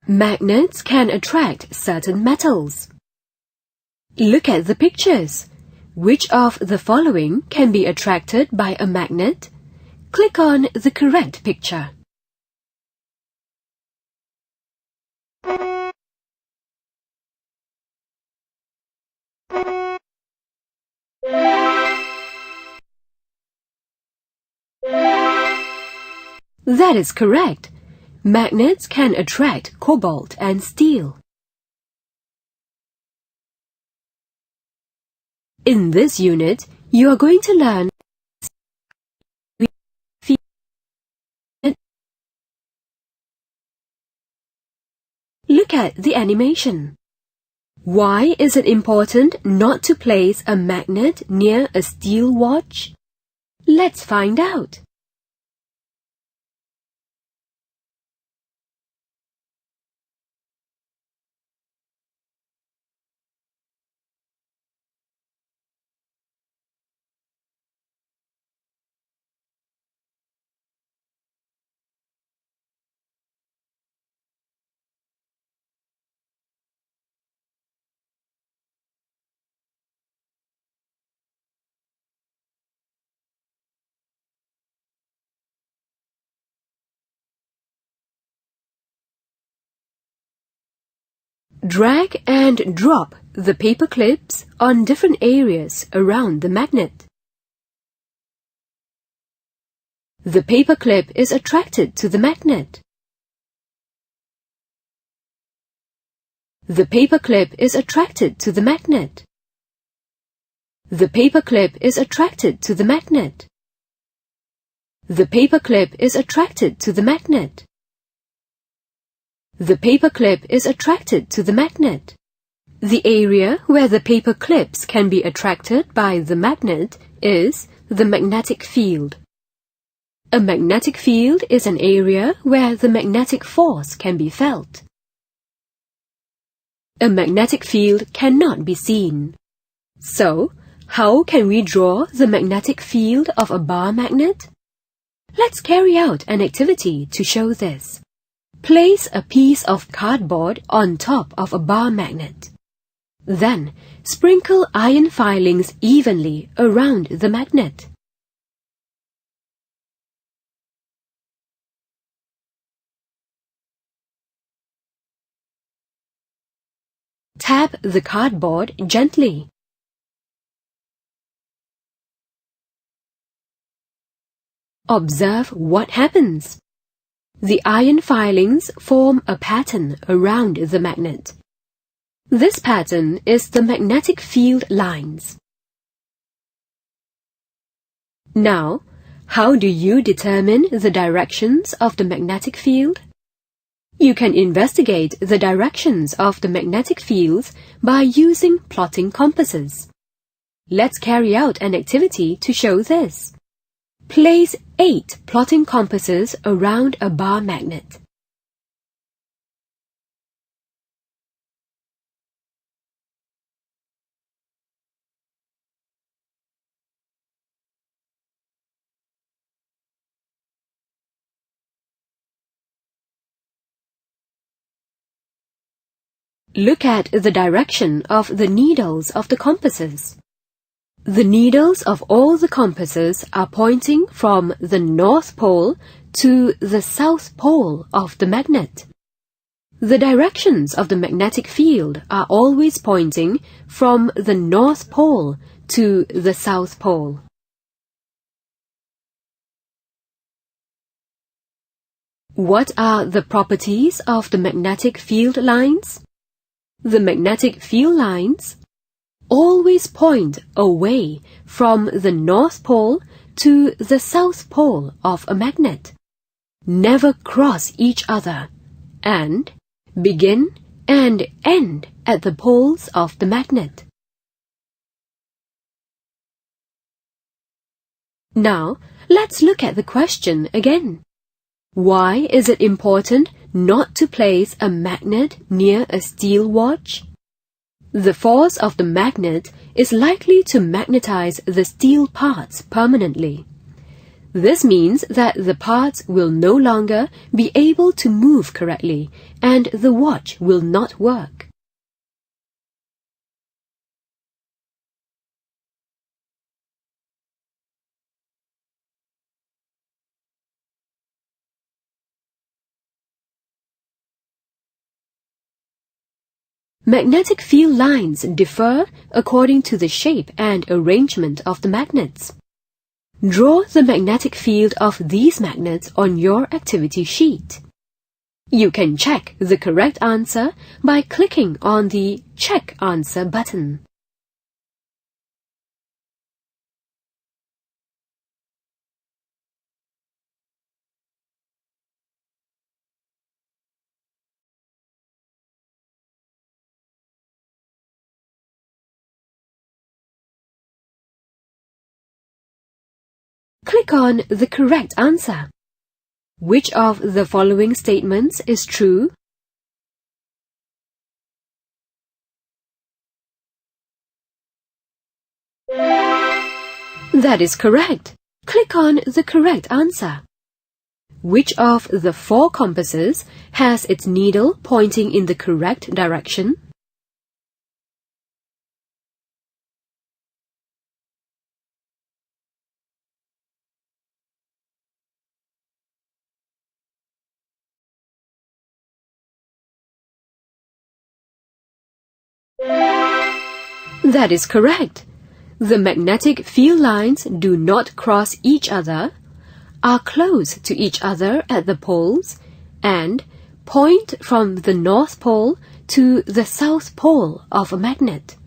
Magnets can attract certain metals. Look at the pictures. Which of the following can be attracted by a magnet? Click on the correct picture. That is correct. Magnets can attract cobalt and steel. In this unit, you are going to learn Look at the animation. Why is it important not to place a magnet near a steel watch? Let's find out. Drag and drop the paper clips on different areas around the magnet. The paper clip is attracted to the magnet. The paper clip is attracted to the magnet. The paper clip is attracted to the magnet. The paper clip is attracted to the magnet. The paper clip is attracted to the magnet. The area where the paper clips can be attracted by the magnet is the magnetic field. A magnetic field is an area where the magnetic force can be felt. A magnetic field cannot be seen. So, how can we draw the magnetic field of a bar magnet? Let's carry out an activity to show this. Place a piece of cardboard on top of a bar magnet. Then, sprinkle iron filings evenly around the magnet. Tap the cardboard gently. Observe what happens. The iron filings form a pattern around the magnet. This pattern is the magnetic field lines. Now, how do you determine the directions of the magnetic field? You can investigate the directions of the magnetic fields by using plotting compasses. Let's carry out an activity to show this. Place 8 plotting compasses around a bar magnet. Look at the direction of the needles of the compasses. The needles of all the compasses are pointing from the North Pole to the South Pole of the magnet. The directions of the magnetic field are always pointing from the North Pole to the South Pole. What are the properties of the magnetic field lines? The magnetic field lines always point away from the North Pole to the South Pole of a magnet, never cross each other, and begin and end at the poles of the magnet. Now, let's look at the question again. Why is it important not to place a magnet near a steel watch? The force of the magnet is likely to magnetize the steel parts permanently. This means that the parts will no longer be able to move correctly and the watch will not work. Magnetic field lines differ according to the shape and arrangement of the magnets. Draw the magnetic field of these magnets on your activity sheet. You can check the correct answer by clicking on the Check Answer button. Click on the correct answer. Which of the following statements is true? That is correct. Click on the correct answer. Which of the four compasses has its needle pointing in the correct direction? That is correct. The magnetic field lines do not cross each other, are close to each other at the poles, and point from the North Pole to the South Pole of a magnet.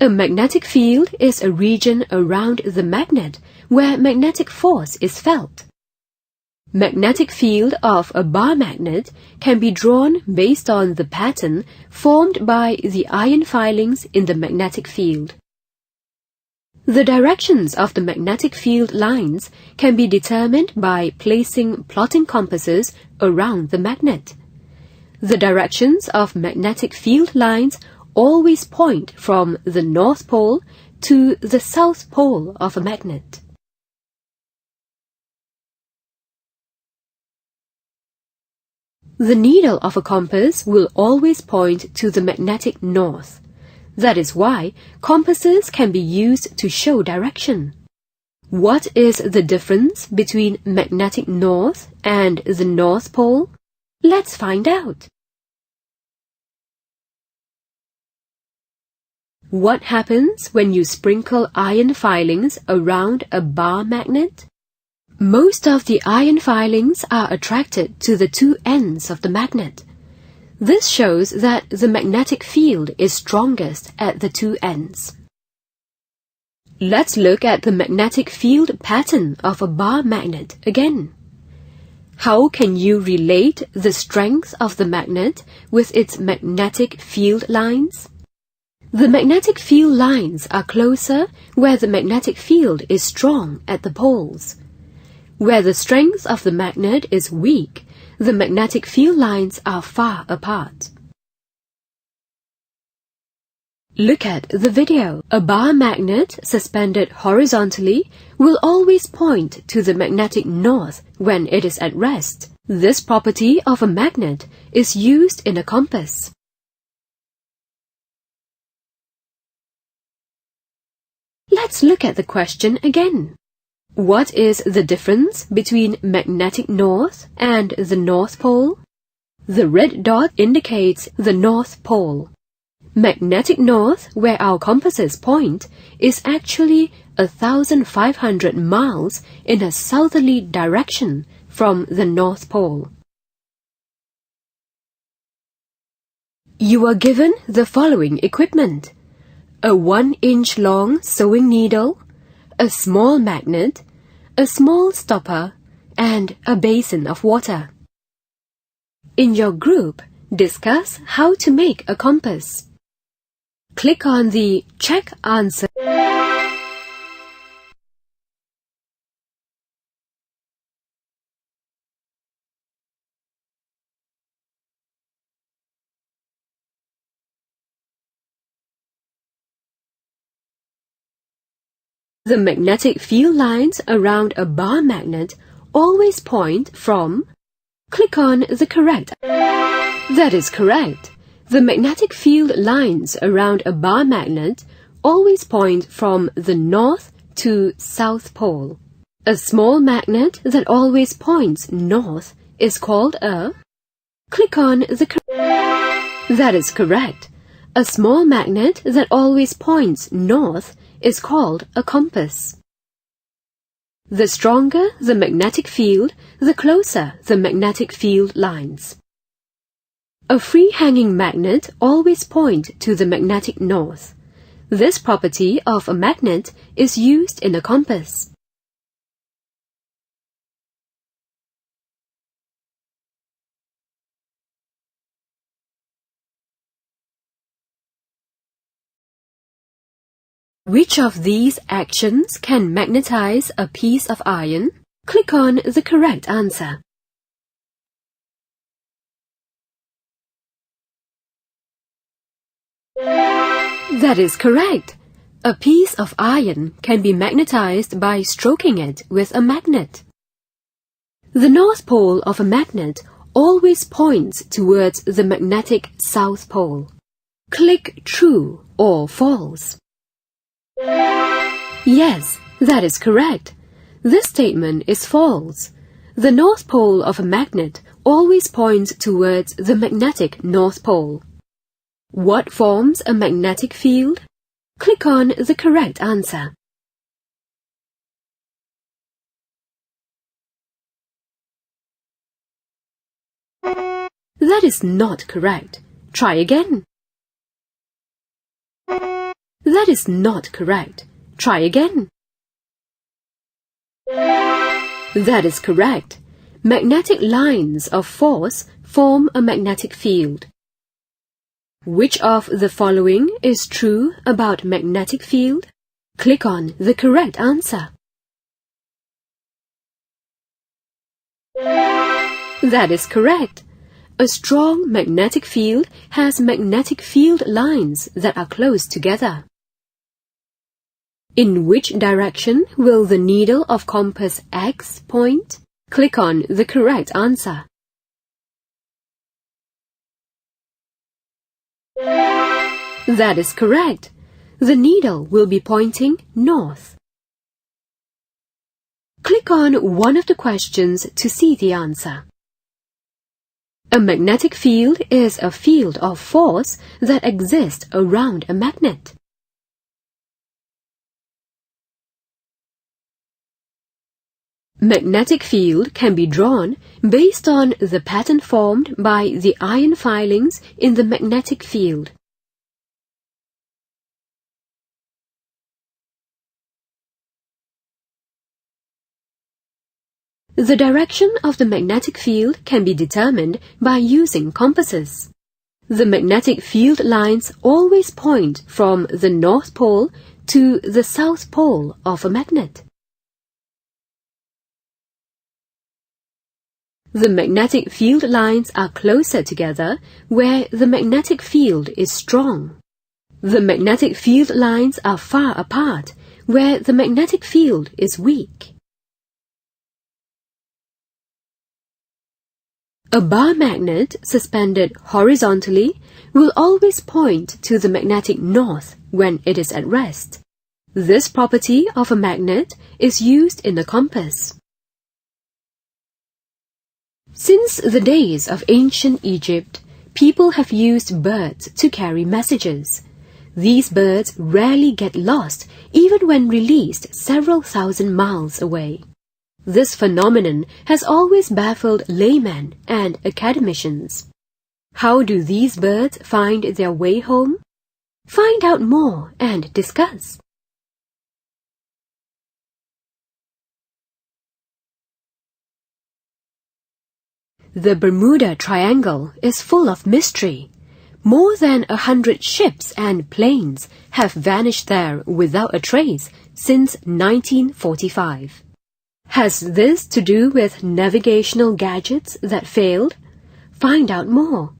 A magnetic field is a region around the magnet where magnetic force is felt. Magnetic field of a bar magnet can be drawn based on the pattern formed by the iron filings in the magnetic field. The directions of the magnetic field lines can be determined by placing plotting compasses around the magnet. The directions of magnetic field lines always point from the North Pole to the South Pole of a magnet. The needle of a compass will always point to the magnetic north. That is why compasses can be used to show direction. What is the difference between magnetic north and the North Pole? Let's find out. What happens when you sprinkle iron filings around a bar magnet? Most of the iron filings are attracted to the two ends of the magnet. This shows that the magnetic field is strongest at the two ends. Let's look at the magnetic field pattern of a bar magnet again. How can you relate the strength of the magnet with its magnetic field lines? The magnetic field lines are closer where the magnetic field is strong at the poles. Where the strength of the magnet is weak, the magnetic field lines are far apart. Look at the video. A bar magnet suspended horizontally will always point to the magnetic north when it is at rest. This property of a magnet is used in a compass. Let's look at the question again. What is the difference between magnetic north and the North Pole? The red dot indicates the North Pole. Magnetic north, where our compasses point, is actually 1,500 miles in a southerly direction from the North Pole. You are given the following equipment: a 1-inch long sewing needle, a small magnet, a small stopper, and a basin of water. In your group, discuss how to make a compass. Click on the Check Answer The magnetic field lines around a bar magnet always point from... Click on the correct. That is correct. The magnetic field lines around a bar magnet always point from the north to south pole. A small magnet that always points north is called a... Click on the correct. That is correct. A small magnet that always points north is called a compass. The stronger the magnetic field, the closer the magnetic field lines. A free-hanging magnet always points to the magnetic north. This property of a magnet is used in a compass. Which of these actions can magnetize a piece of iron? Click on the correct answer. That is correct. A piece of iron can be magnetized by stroking it with a magnet. The north pole of a magnet always points towards the magnetic south pole. Click true or false. Yes, that is correct. This statement is false. The north pole of a magnet always points towards the magnetic north pole. What forms a magnetic field? Click on the correct answer. That is not correct. Try again. That is not correct. Try again. That is correct. Magnetic lines of force form a magnetic field. Which of the following is true about magnetic field? Click on the correct answer. That is correct. A strong magnetic field has magnetic field lines that are close together. In which direction will the needle of compass X point? Click on the correct answer. That is correct. The needle will be pointing north. Click on one of the questions to see the answer. A magnetic field is a field of force that exists around a magnet. Magnetic field can be drawn based on the pattern formed by the iron filings in the magnetic field. The direction of the magnetic field can be determined by using compasses. The magnetic field lines always point from the north pole to the south pole of a magnet. The magnetic field lines are closer together where the magnetic field is strong. The magnetic field lines are far apart where the magnetic field is weak. A bar magnet suspended horizontally will always point to the magnetic north when it is at rest. This property of a magnet is used in a compass. Since the days of ancient Egypt, people have used birds to carry messages. These birds rarely get lost even when released several thousand miles away. This phenomenon has always baffled laymen and academicians. How do these birds find their way home? Find out more and discuss. The Bermuda Triangle is full of mystery. More than 100 ships and planes have vanished there without a trace since 1945. Has this to do with navigational gadgets that failed? Find out more.